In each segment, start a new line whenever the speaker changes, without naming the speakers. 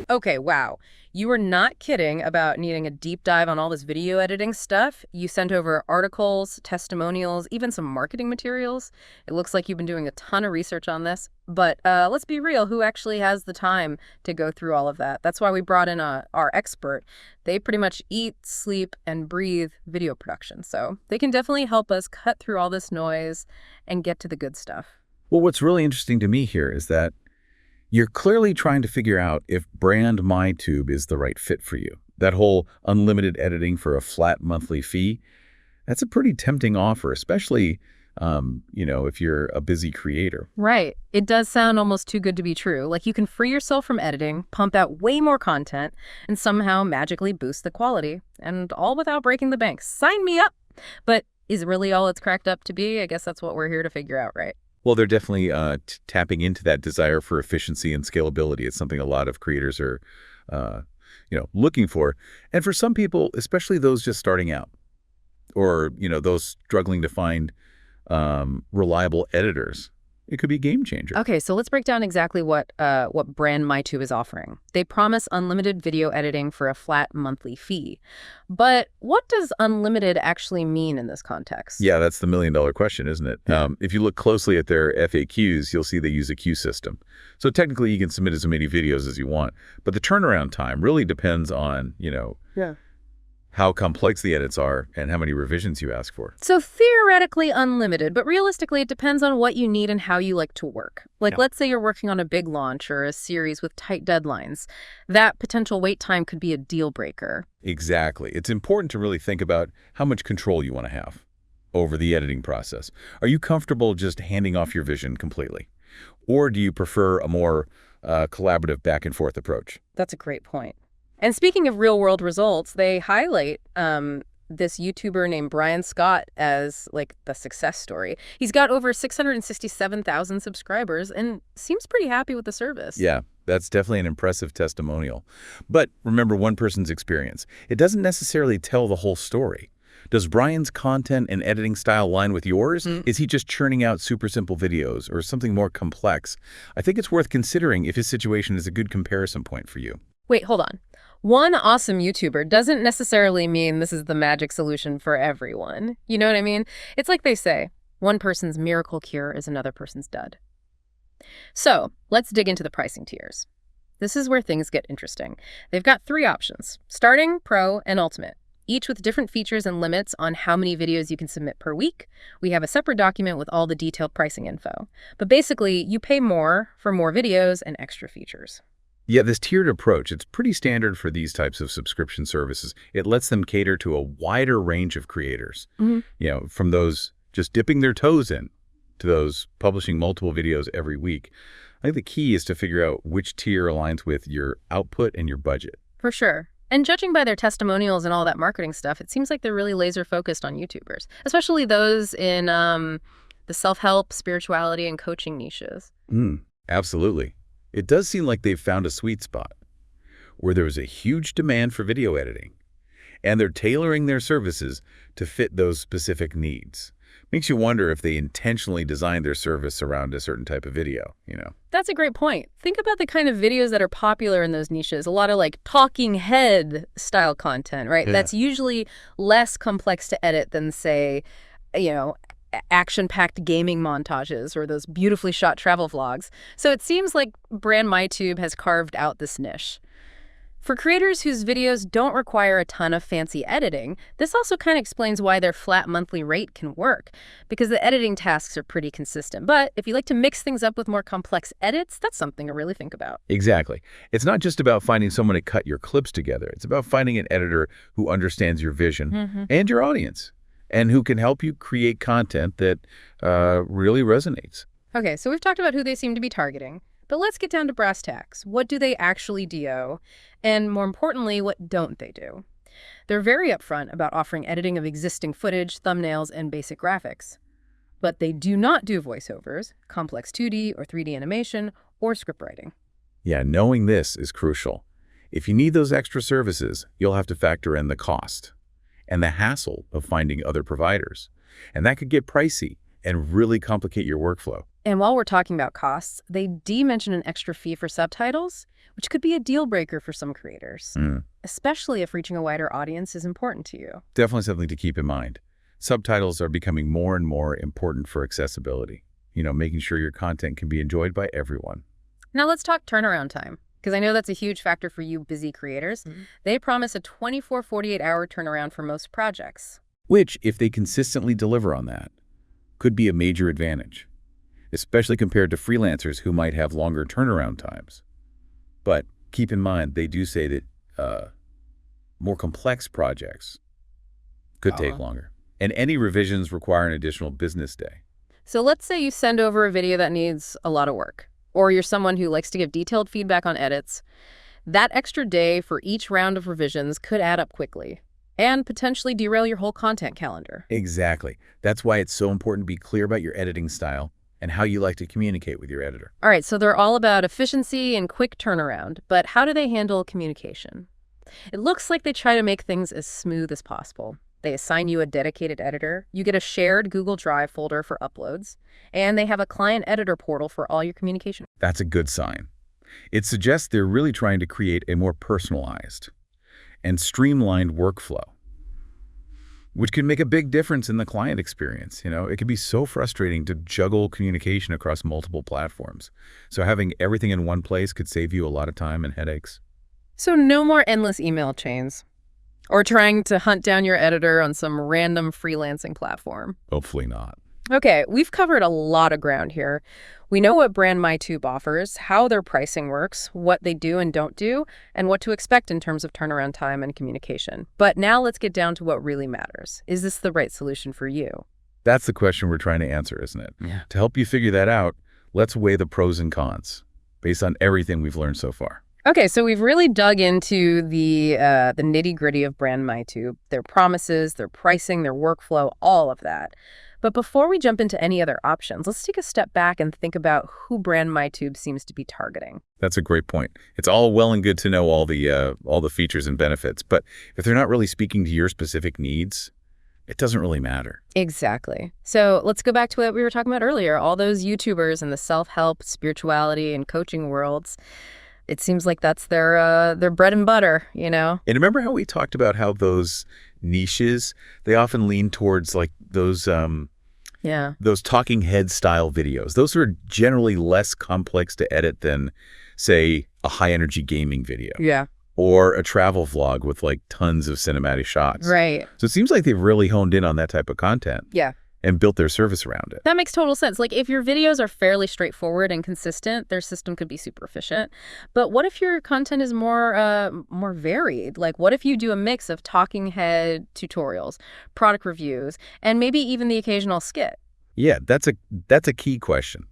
Okay, wow. You were not kidding about needing a deep dive on all this video editing stuff. You sent over articles, testimonials, even some marketing materials. It looks like you've been doing a ton of research on this. But let's be real, who actually has the time to go through all of that? That's why we brought in our expert. They pretty much eat, sleep, and breathe video production. So they can definitely help us cut through all this noise and get to the good stuff.
Well, what's really interesting to me here is that you're clearly trying to figure out if brand MyTube is the right fit for you. That whole unlimited editing for a flat monthly fee, that's a pretty tempting offer, especially, if you're a busy creator.
Right. It does sound almost too good to be true. Like you can free yourself from editing, pump out way more content, and somehow magically boost the quality. And all without breaking the bank. Sign me up! But is it really all it's cracked up to be? I guess that's what we're here to figure out, right?
Well, they're definitely tapping into that desire for efficiency and scalability. It's something a lot of creators are, looking for. And for some people, especially those just starting out, or, those struggling to find reliable editors, it could be a game changer.
Okay, so let's break down exactly what brand MyTube is offering. They promise unlimited video editing for a flat monthly fee. But what does unlimited actually mean in this context?
Yeah, that's the million-dollar question, isn't it?
Yeah.
If you look closely at their FAQs, you'll see they use a queue system. So technically, you can submit as many videos as you want. But the turnaround time really depends on, how complex the edits are and how many revisions you ask for.
So theoretically unlimited, but realistically it depends on what you need and how you like to work. Like let's say you're working on a big launch or a series with tight deadlines. That potential wait time could be a deal breaker.
Exactly. It's important to really think about how much control you want to have over the editing process. Are you comfortable just handing off your vision completely? Or do you prefer a more collaborative back and forth approach?
That's a great point. And speaking of real-world results, they highlight this YouTuber named Brian Scott as, like, the success story. He's got over 667,000 subscribers and seems pretty happy with the service.
Yeah, that's definitely an impressive testimonial. But remember one person's experience. It doesn't necessarily tell the whole story. Does Brian's content and editing style line with yours? Is he just churning out super simple videos or something more complex? I think it's worth considering if his situation is a good comparison point for you.
Wait, hold on. One awesome YouTuber doesn't necessarily mean this is the magic solution for everyone. You know what I mean? It's like they say, one person's miracle cure is another person's dud. So let's dig into the pricing tiers. This is where things get interesting. They've got 3 options, starting, pro, and ultimate, each with different features and limits on how many videos you can submit per week. We have a separate document with all the detailed pricing info. But basically, you pay more for more videos and extra features.
Yeah, this tiered approach, it's pretty standard for these types of subscription services. It lets them cater to a wider range of creators, from those just dipping their toes in to those publishing multiple videos every week. I think the key is to figure out which tier aligns with your output and your budget.
For sure. And judging by their testimonials and all that marketing stuff, it seems like they're really laser focused on YouTubers, especially those in the self-help, spirituality, and coaching niches.
Absolutely. It does seem like they've found a sweet spot where there is a huge demand for video editing, and they're tailoring their services to fit those specific needs. Makes you wonder if they intentionally designed their service around a certain type of video,
That's a great point. Think about the kind of videos that are popular in those niches. A lot of like talking head style content, right?
Yeah.
That's usually less complex to edit than, say, action-packed gaming montages or those beautifully shot travel vlogs. So it seems like brand MyTube has carved out this niche. For creators whose videos don't require a ton of fancy editing, this also kind of explains why their flat monthly rate can work, because the editing tasks are pretty consistent. But if you like to mix things up with more complex edits, that's something to really think about.
Exactly. It's not just about finding someone to cut your clips together. It's about finding an editor who understands your vision and your audience, and who can help you create content that really resonates.
Okay, so we've talked about who they seem to be targeting, but let's get down to brass tacks. What do they actually do? And more importantly, what don't they do? They're very upfront about offering editing of existing footage, thumbnails, and basic graphics. But they do not do voiceovers, complex 2D or 3D animation, or script writing.
Yeah, knowing this is crucial. If you need those extra services, you'll have to factor in the cost and the hassle of finding other providers. And that could get pricey and really complicate your workflow.
And while we're talking about costs, they mention an extra fee for subtitles, which could be a deal breaker for some creators, especially if reaching a wider audience is important to you.
Definitely something to keep in mind. Subtitles are becoming more and more important for accessibility, making sure your content can be enjoyed by everyone.
Now let's talk turnaround time, because I know that's a huge factor for you busy creators. They promise a 24, 48-hour turnaround for most projects.
Which, if they consistently deliver on that, could be a major advantage, especially compared to freelancers who might have longer turnaround times. But keep in mind, they do say that more complex projects could take longer, and any revisions require an additional business day.
So let's say you send over a video that needs a lot of work, or you're someone who likes to give detailed feedback on edits. That extra day for each round of revisions could add up quickly and potentially derail your whole content calendar.
Exactly. That's why it's so important to be clear about your editing style and how you like to communicate with your editor.
All right, so they're all about efficiency and quick turnaround, but how do they handle communication? It looks like they try to make things as smooth as possible. They assign you a dedicated editor, you get a shared Google Drive folder for uploads, and they have a client editor portal for all your communication.
That's a good sign. It suggests they're really trying to create a more personalized and streamlined workflow, which can make a big difference in the client experience. It can be so frustrating to juggle communication across multiple platforms. So having everything in one place could save you a lot of time and headaches.
So no more endless email chains or trying to hunt down your editor on some random freelancing platform.
Hopefully not.
Okay, we've covered a lot of ground here. We know what brand MyTube offers, how their pricing works, what they do and don't do, and what to expect in terms of turnaround time and communication. But now let's get down to what really matters. Is this the right solution for you?
That's the question we're trying to answer, isn't it?
Yeah.
To help you figure that out, let's weigh the pros and cons based on everything we've learned so far.
Okay, so we've really dug into the nitty-gritty of brand MyTube, their promises, their pricing, their workflow, all of that. But before we jump into any other options, let's take a step back and think about who brand MyTube seems to be targeting.
That's a great point. It's all well and good to know all the features and benefits, but if they're not really speaking to your specific needs, it doesn't really matter.
Exactly. So let's go back to what we were talking about earlier, all those YouTubers in the self-help, spirituality, and coaching worlds. It seems like that's their bread and butter,
And remember how we talked about how those niches, they often lean towards like those talking head style videos. Those are generally less complex to edit than, say, a high energy gaming video.
Yeah.
Or a travel vlog with like tons of cinematic shots.
Right.
So it seems like they've really honed in on that type of content.
Yeah.
And built their service around it.
That makes total sense. Like if your videos are fairly straightforward and consistent, their system could be super efficient. But what if your content is more varied? Like what if you do a mix of talking head tutorials, product reviews, and maybe even the occasional skit?
Yeah, that's a key question.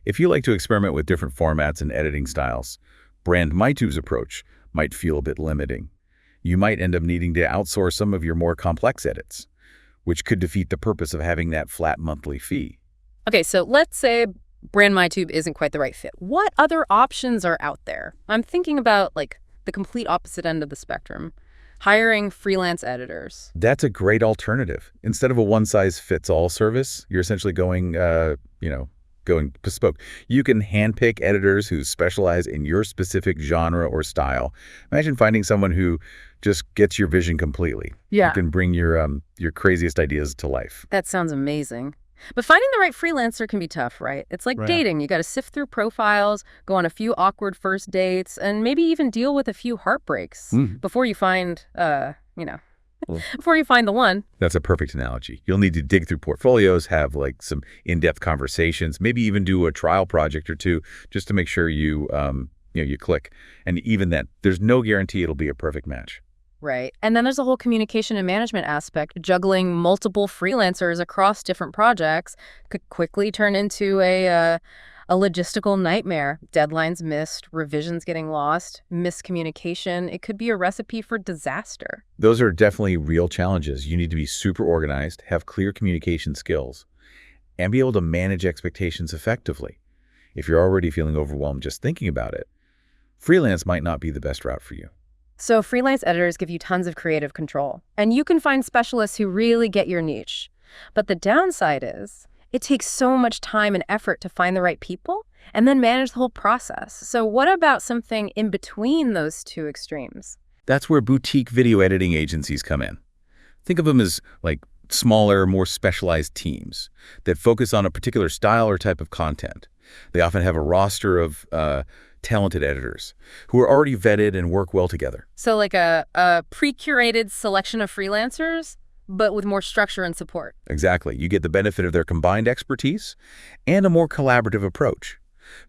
If you like to experiment with different formats and editing styles, brand MyTube's approach might feel a bit limiting. You might end up needing to outsource some of your more complex edits, which could defeat the purpose of having that flat monthly fee.
Okay, so let's say brand MyTube isn't quite the right fit. What other options are out there? I'm thinking about like the complete opposite end of the spectrum, hiring freelance editors.
That's a great alternative. Instead of a one-size-fits-all service, you're essentially going bespoke. You can handpick editors who specialize in your specific genre or style. Imagine finding someone who just gets your vision completely.
Yeah.
You can bring your craziest ideas to life.
That sounds amazing. But finding the right freelancer can be tough, right? It's like dating. You got to sift through profiles, go on a few awkward first dates, and maybe even deal with a few heartbreaks before you find, before you find the one.
That's a perfect analogy. You'll need to dig through portfolios, have like some in-depth conversations, maybe even do a trial project or two just to make sure you click. And even then, there's no guarantee it'll be a perfect match.
Right. And then there's a whole communication and management aspect. Juggling multiple freelancers across different projects could quickly turn into a logistical nightmare. Deadlines missed, revisions getting lost, miscommunication. It could be a recipe for disaster.
Those are definitely real challenges. You need to be super organized, have clear communication skills, and be able to manage expectations effectively. If you're already feeling overwhelmed just thinking about it, freelance might not be the best route for you.
So freelance editors give you tons of creative control, and you can find specialists who really get your niche. But the downside is It takes so much time and effort to find the right people and then manage the whole process. So what about something in between those two extremes?
That's where boutique video editing agencies come in. Think of them as like smaller, more specialized teams that focus on a particular style or type of content. They often have a roster of talented editors who are already vetted and work well together.
So like a pre-curated selection of freelancers, but with more structure and support.
Exactly. You get the benefit of their combined expertise and a more collaborative approach.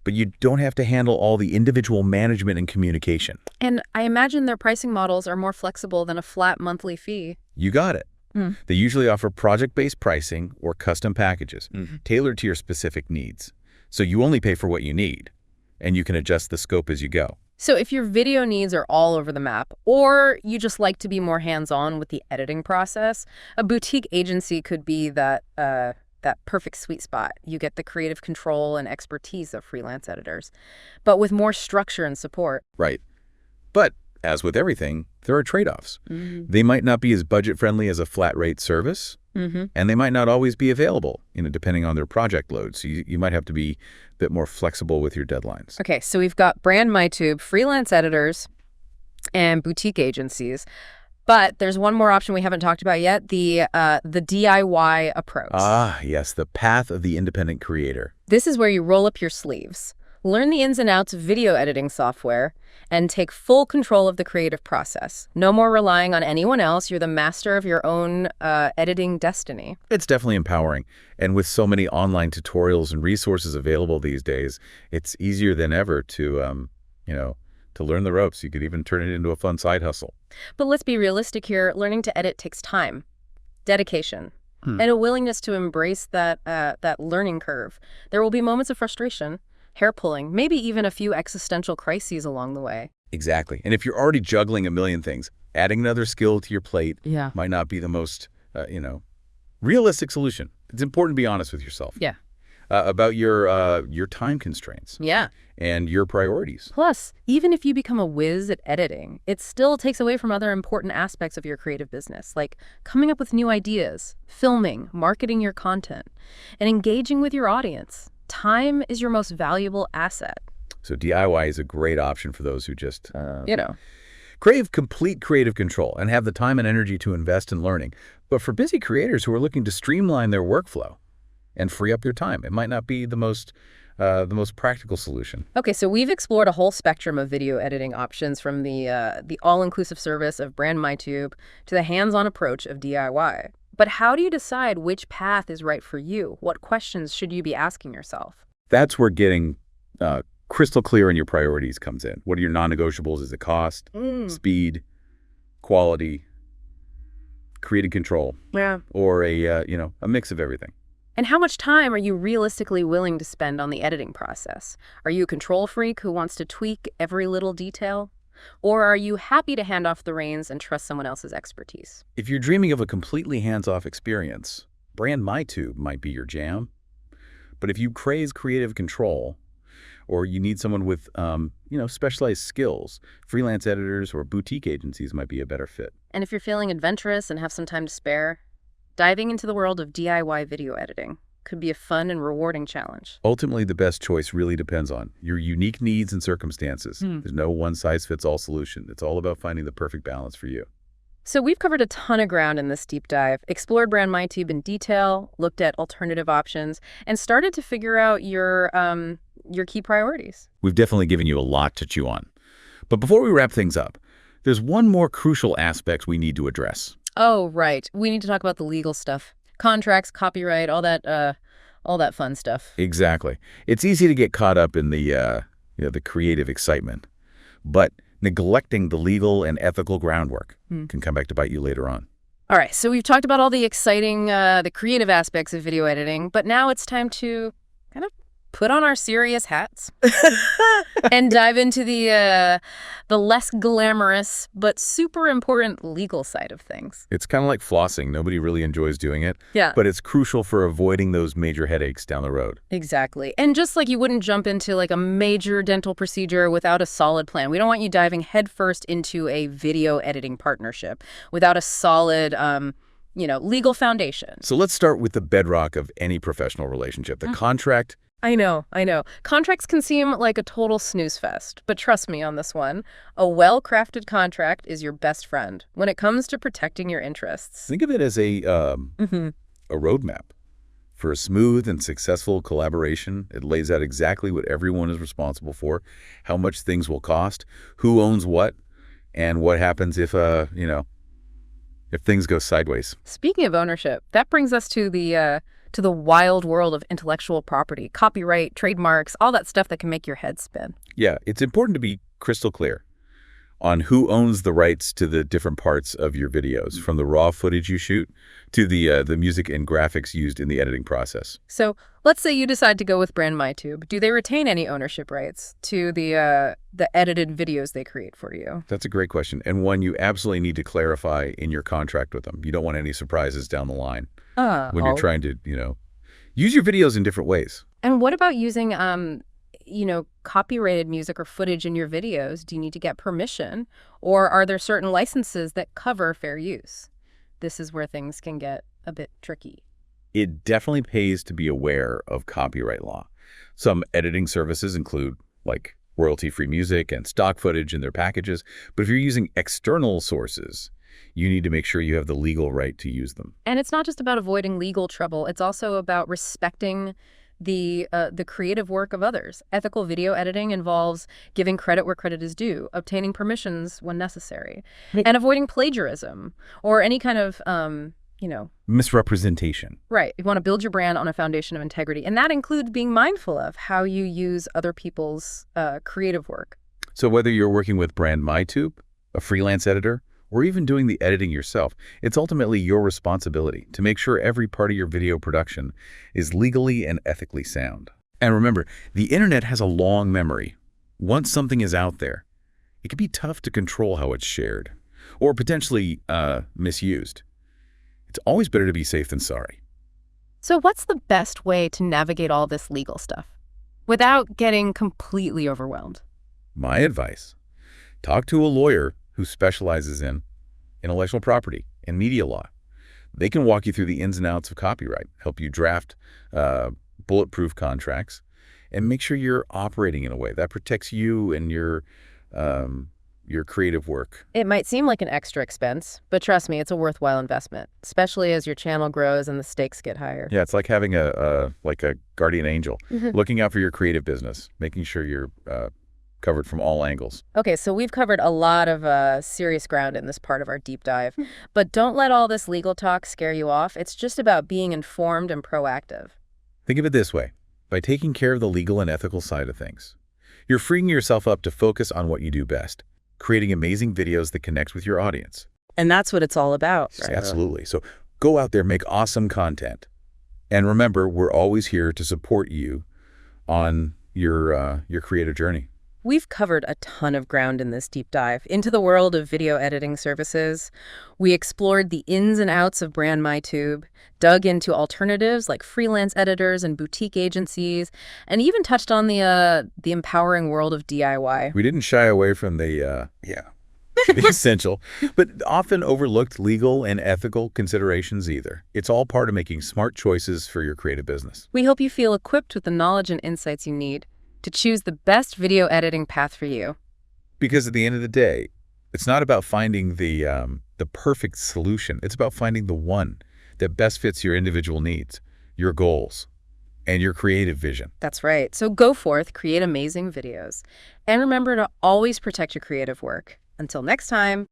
But you don't have to handle all the individual management and communication.
And I imagine their pricing models are more flexible than a flat monthly fee.
You got it. They usually offer project-based pricing or custom packages tailored to your specific needs. So you only pay for what you need, and you can adjust the scope as you go.
So if your video needs are all over the map, or you just like to be more hands-on with the editing process, a boutique agency could be that perfect sweet spot. You get the creative control and expertise of freelance editors, but with more structure and support.
Right. But as with everything, there are trade-offs. They might not be as budget-friendly as a flat-rate service, and they might not always be available, depending on their project load. So you might have to be a bit more flexible with your deadlines.
Okay, so we've got brand MyTube, freelance editors, and boutique agencies. But there's one more option we haven't talked about yet, the DIY approach.
Ah, yes, the path of the independent creator.
This is where you roll up your sleeves, learn the ins and outs of video editing software, and take full control of the creative process. No more relying on anyone else. You're the master of your own editing destiny.
It's definitely empowering. And with so many online tutorials and resources available these days, it's easier than ever to, to learn the ropes. You could even turn it into a fun side hustle.
But let's be realistic here. Learning to edit takes time, dedication, and a willingness to embrace that learning curve. There will be moments of frustration, hair pulling, maybe even a few existential crises along the way.
Exactly. And if you're already juggling a million things, adding another skill to your plate might not be the most, realistic solution. It's important to be honest with yourself.
Yeah.
About your time constraints.
Yeah.
And your priorities.
Plus, even if you become a whiz at editing, it still takes away from other important aspects of your creative business, like coming up with new ideas, filming, marketing your content, and engaging with your audience. Time is your most valuable asset.
So DIY is a great option for those who just,
crave
complete creative control and have the time and energy to invest in learning. But for busy creators who are looking to streamline their workflow and free up their time, it might not be the most practical solution.
Okay, so we've explored a whole spectrum of video editing options, from the all-inclusive service of brand MyTube to the hands-on approach of DIY. But how do you decide which path is right for you? What questions should you be asking yourself?
That's where getting crystal clear on your priorities comes in. What are your non-negotiables? Is it cost, speed, quality, creative control, or a mix of everything?
And how much time are you realistically willing to spend on the editing process? Are you a control freak who wants to tweak every little detail? Or are you happy to hand off the reins and trust someone else's expertise?
If you're dreaming of a completely hands-off experience, brand MyTube might be your jam. But if you crave creative control, or you need someone with, specialized skills, freelance editors or boutique agencies might be a better fit.
And if you're feeling adventurous and have some time to spare, diving into the world of DIY video editing could be a fun and rewarding challenge.
Ultimately, the best choice really depends on your unique needs and circumstances. There's no one-size-fits-all solution. It's all about finding the perfect balance for you.
So we've covered a ton of ground in this deep dive, explored brand MyTube in detail, looked at alternative options, and started to figure out your key priorities.
We've definitely given you a lot to chew on. But before we wrap things up, there's one more crucial aspect we need to address.
Oh, right. We need to talk about the legal stuff. Contracts, copyright, all that fun stuff.
Exactly. It's easy to get caught up in the creative excitement, but neglecting the legal and ethical groundwork can come back to bite you later on.
All right, so we've talked about all the exciting, the creative aspects of video editing, but now it's time to kind of put on our serious hats and dive into the less glamorous but super important legal side of things.
It's kind of like flossing. Nobody really enjoys doing it.
Yeah.
But it's crucial for avoiding those major headaches down the road.
Exactly. And just like you wouldn't jump into like a major dental procedure without a solid plan, we don't want you diving headfirst into a video editing partnership without a solid legal foundation.
So let's start with the bedrock of any professional relationship, the contract.
I know. Contracts can seem like a total snooze fest, but trust me on this one. A well-crafted contract is your best friend when it comes to protecting your interests.
Think of it as a roadmap for a smooth and successful collaboration. It lays out exactly what everyone is responsible for, how much things will cost, who owns what, and what happens if things go sideways.
Speaking of ownership, that brings us to the wild world of intellectual property, copyright, trademarks, all that stuff that can make your head spin.
Yeah, it's important to be crystal clear on who owns the rights to the different parts of your videos, from the raw footage you shoot to the music and graphics used in the editing process.
So let's say you decide to go with brand MyTube. Do they retain any ownership rights to the edited videos they create for you?
That's a great question, and one you absolutely need to clarify in your contract with them. You don't want any surprises down the line when you're trying to, use your videos in different ways.
And what about using copyrighted music or footage in your videos? Do you need to get permission? Or are there certain licenses that cover fair use? This is where things can get a bit tricky.
It definitely pays to be aware of copyright law. Some editing services include like royalty-free music and stock footage in their packages, but if you're using external sources, you need to make sure you have the legal right to use them.
And it's not just about avoiding legal trouble. It's also about respecting the creative work of others. Ethical video editing involves giving credit where credit is due, obtaining permissions when necessary, and avoiding plagiarism or any kind of,
misrepresentation.
Right. You want to build your brand on a foundation of integrity, and that includes being mindful of how you use other people's creative work.
So whether you're working with brand MyTube, a freelance editor, or even doing the editing yourself, it's ultimately your responsibility to make sure every part of your video production is legally and ethically sound. And remember, the internet has a long memory. Once something is out there, it can be tough to control how it's shared or potentially misused. It's always better to be safe than sorry.
So what's the best way to navigate all this legal stuff without getting completely overwhelmed?
My advice, talk to a lawyer who specializes in intellectual property and media law. They can walk you through the ins and outs of copyright, help you draft bulletproof contracts, and make sure you're operating in a way that protects you and your creative work.
It might seem like an extra expense, but trust me, it's a worthwhile investment, especially as your channel grows and the stakes get higher.
Yeah, it's like having a guardian angel, looking out for your creative business, making sure you're covered from all angles.
Okay, so we've covered a lot of serious ground in this part of our deep dive, but don't let all this legal talk scare you off. It's just about being informed and proactive.
Think of it this way. By taking care of the legal and ethical side of things, you're freeing yourself up to focus on what you do best, creating amazing videos that connect with your audience.
And that's what it's all about, right?
Absolutely. So go out there, make awesome content. And remember, we're always here to support you on your creative journey.
We've covered a ton of ground in this deep dive into the world of video editing services. We explored the ins and outs of brand MyTube, dug into alternatives like freelance editors and boutique agencies, and even touched on the empowering world of DIY.
We didn't shy away from the essential, but often overlooked legal and ethical considerations either. It's all part of making smart choices for your creative business.
We hope you feel equipped with the knowledge and insights you need to choose the best video editing path for you.
Because at the end of the day, it's not about finding the perfect solution. It's about finding the one that best fits your individual needs, your goals, and your creative vision.
That's right. So go forth, create amazing videos, and remember to always protect your creative work. Until next time.